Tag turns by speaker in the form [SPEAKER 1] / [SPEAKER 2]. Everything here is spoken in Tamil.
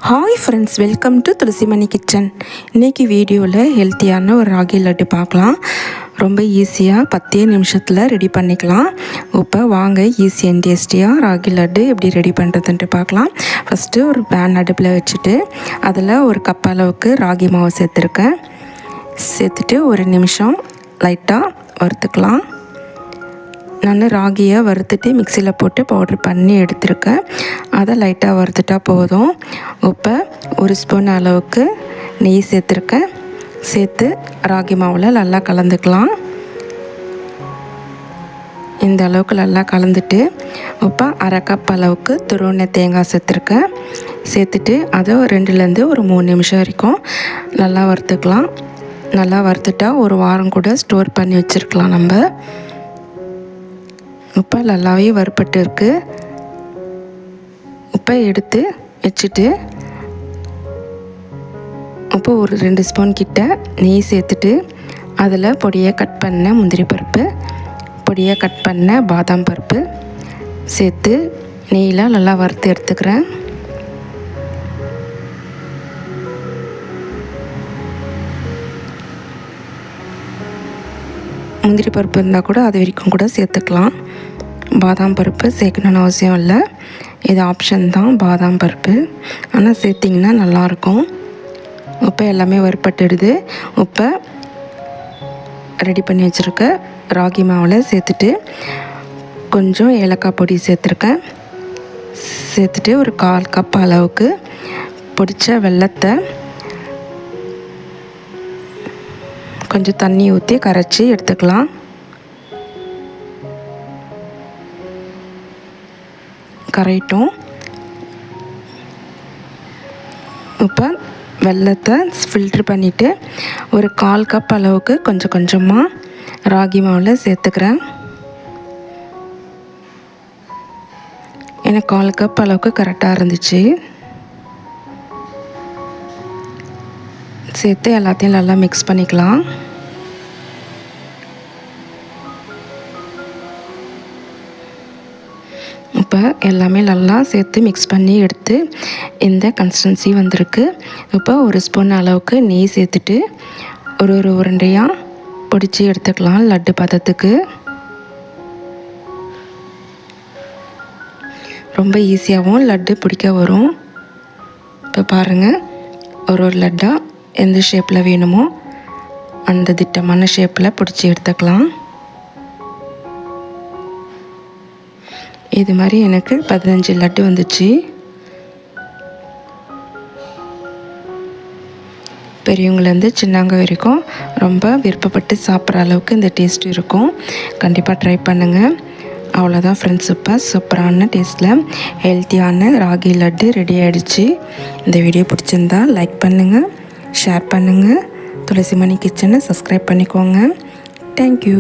[SPEAKER 1] Hi friends, welcome to Thulasimani kitchen. இன்றைக்கி வீடியோவில் ஹெல்த்தியான ஒரு ராகி லட்டு பார்க்கலாம். ரொம்ப ஈஸியாக 10 நிமிஷத்தில் ரெடி பண்ணிக்கலாம். இப்போ வாங்க ஈஸி அண்ட் டேஸ்டியாக ராகி லட்டு எப்படி ரெடி பண்ணுறதுன்ட்டு பார்க்கலாம். ஃபஸ்ட்டு ஒரு பேன் அடுப்பில் வச்சுட்டு அதில் ஒரு கப் அளவுக்கு ராகி மாவு சேர்த்துட்டு ஒரு நிமிஷம் லைட்டாக வறுத்துக்கலாம். நான் ராகியை வறுத்துட்டு மிக்சியில் போட்டு பவுட்ரு பண்ணி எடுத்துருக்கேன். அதை லைட்டாக வறுத்துட்டா போதும். இப்போ ஒரு ஸ்பூன் அளவுக்கு நெய் சேர்த்து ராகி மாவில் நல்லா கலந்துக்கலாம். இந்த அளவுக்கு நல்லா கலந்துட்டு இப்போ அரை கப் அளவுக்கு துருவின தேங்காய் சேர்த்துட்டு அதை 2லேருந்து ஒரு 3 நிமிஷம் வரைக்கும் நல்லா வறுத்துக்கலாம். நல்லா வறுத்துட்டா ஒரு வாரம் கூட ஸ்டோர் பண்ணி வச்சுருக்கலாம். நம்ம இப்போ நல்லாவே வறுப்பட்டு இருக்குது. இப்போ எடுத்து வச்சுட்டு இப்போ ஒரு 2 ஸ்பூன் கிட்ட நெய் சேர்த்துட்டு அதில் பொடியை கட் பண்ண முந்திரி பருப்பு, பொடியை கட் பண்ண பாதாம் பருப்பு சேர்த்து நெய்யில் நல்லா வறுத்து எடுத்துக்கிறேன். முந்திரி பருப்பு இருந்தால் கூட அது வரைக்கும் கூட சேர்த்துக்கலாம். பாதாம் பருப்பு சேர்க்கணுன்னு அவசியம் இல்லை, இது ஆப்ஷன் தான் பாதாம் பருப்பு, ஆனால் சேர்த்திங்கன்னா நல்லாயிருக்கும். இப்போ எல்லாமே வறுப்பட்டுடுது. இப்போ ரெடி பண்ணி வச்சுருக்க ராகி மாவில் சேர்த்துட்டு கொஞ்சம் ஏலக்காய் பொடி சேர்த்துட்டு ஒரு 1/4 கப் அளவுக்கு பொடித்த வெல்லத்தை கொஞ்சம் தண்ணி ஊற்றி கரைச்சி எடுத்துக்கலாம். கரையிட்டும். இப்போ வெல்லத்தை ஃபில்ட்ரு பண்ணிவிட்டு ஒரு 1/4 கப் அளவுக்கு கொஞ்சம் கொஞ்சமாக ராகி மாவில் சேர்த்துக்கிறேன். எனக்கு 1/4 கப் அளவுக்கு கரெக்டாக இருந்துச்சு. சேர்த்து எல்லாத்தையும் நல்லா மிக்ஸ் பண்ணிக்கலாம். இப்போ எல்லாமே நல்லா சேர்த்து மிக்ஸ் பண்ணி எடுத்து இந்த கன்சிஸ்டன்சி வந்திருக்கு. இப்போ ஒரு ஸ்பூன் அளவுக்கு நெய் சேர்த்துட்டு ஒரு உருண்டையாக பொடிச்சு எடுத்துக்கலாம் லட்டு பதத்துக்கு. ரொம்ப ஈஸியாகவும் லட்டு பிடிக்க வரும். இப்போ பாருங்கள், ஒரு லட்டாக எந்த ஷேப்பில் வேணுமோ அந்த திட்டமான ஷேப்பில் பிடிச்சி எடுத்துக்கலாம். இது மாதிரி எனக்கு 15 லட்டு வந்துச்சு. பெரியவங்கலேருந்து சின்னவங்க வரைக்கும் ரொம்ப விருப்பப்பட்டு சாப்பிட்ற அளவுக்கு இந்த டேஸ்ட் இருக்கும். கண்டிப்பாக ட்ரை பண்ணுங்கள். அவ்வளோதான் ஃப்ரெண்ட்ஸ், இப்போ சூப்பரான டேஸ்ட்டில் ஹெல்த்தியான ராகி லட்டு ரெடி ஆகிடுச்சு. இந்த வீடியோ பிடிச்சிருந்தா லைக் பண்ணுங்கள், ஷேர் பண்ணுங்கள், துளசிமணி கிச்சனை சப்ஸ்கிரைப் பண்ணிக்கோங்க. தேங்க்யூ.